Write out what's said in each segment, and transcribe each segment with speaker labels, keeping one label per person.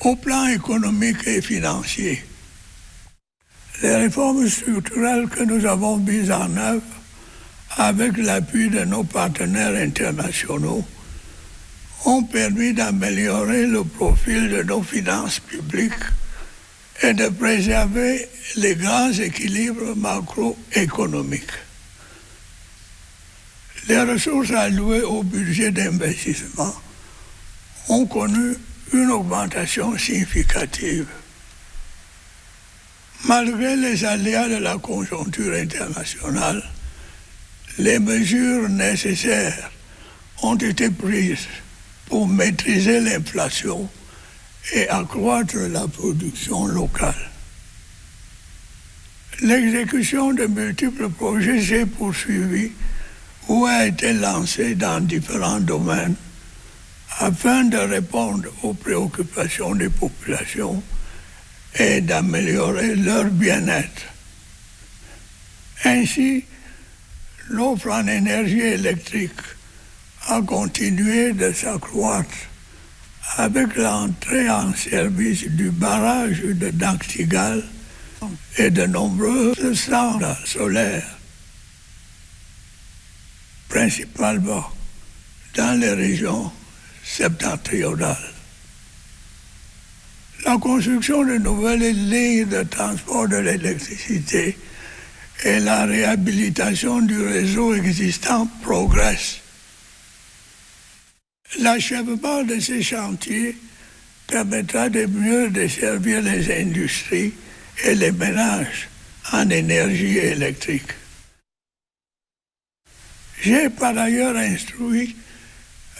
Speaker 1: Au plan économique et financier, les réformes structurelles que nous avons mises en œuvre avec l'appui de nos partenaires internationaux ont permis d'améliorer le profil de nos finances publiques et de préserver les grands équilibres macroéconomiques. Les ressources allouées au budget d'investissement ont connu une augmentation significative. Malgré les aléas de la conjoncture internationale, les mesures nécessaires ont été prises pour maîtriser l'inflation et accroître la production locale. L'exécution de multiples projets s'est poursuivie ou a été lancée dans différents domaines afin de répondre aux préoccupations des populations et d'améliorer leur bien-être. Ainsi, l'offre en énergie électrique a continué de s'accroître avec l'entrée en service du barrage de Nachtigal et de nombreuses centrales solaires, principalement dans les régions septentrionales. La construction de nouvelles lignes de transport de l'électricité et la réhabilitation du réseau existant progressent. L'achèvement de ces chantiers permettra de mieux desservir les industries et les ménages en énergie électrique. J'ai par ailleurs instruit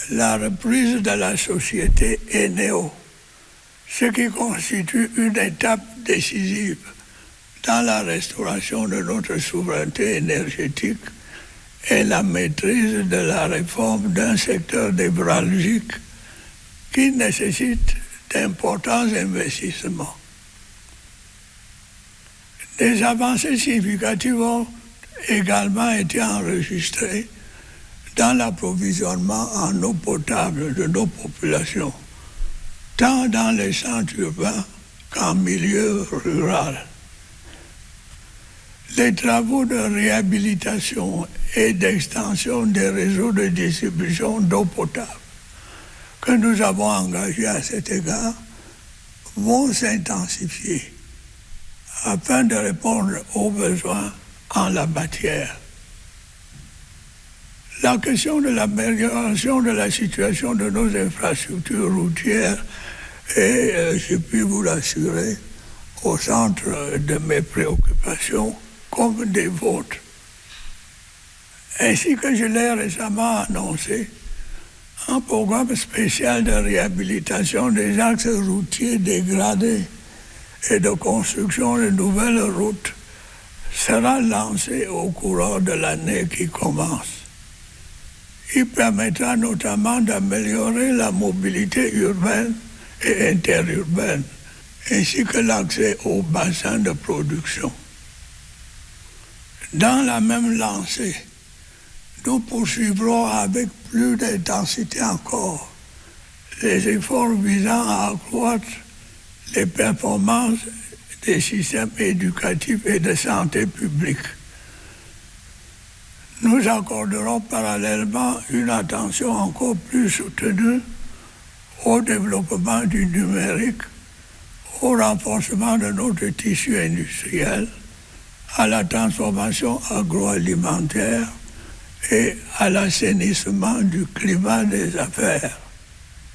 Speaker 1: la reprise de la société Eneo, ce qui constitue une étape décisive dans la restauration de notre souveraineté énergétique et la maîtrise de la réforme d'un secteur névralgique qui nécessite d'importants investissements. Des avancées significatives ont également été enregistrées dans l'approvisionnement en eau potable de nos populations, tant dans les centres urbains qu'en milieu rural. Les travaux de réhabilitation et d'extension des réseaux de distribution d'eau potable que nous avons engagés à cet égard vont s'intensifier afin de répondre aux besoins en la matière. La question de l'amélioration de la situation de nos infrastructures routières est, je puis vous l'assurer, au centre de mes préoccupations comme des vôtres. Ainsi que je l'ai récemment annoncé, un programme spécial de réhabilitation des axes routiers dégradés et de construction de nouvelles routes sera lancé au courant de l'année qui commence. Il permettra notamment d'améliorer la mobilité urbaine et interurbaine, ainsi que l'accès aux bassins de production. Dans la même lancée, nous poursuivrons avec plus d'intensité encore les efforts visant à accroître les performances des systèmes éducatifs et de santé publique. Nous accorderons parallèlement une attention encore plus soutenue au développement du numérique, au renforcement de notre tissu industriel, à la transformation agroalimentaire et à l'assainissement du climat des affaires.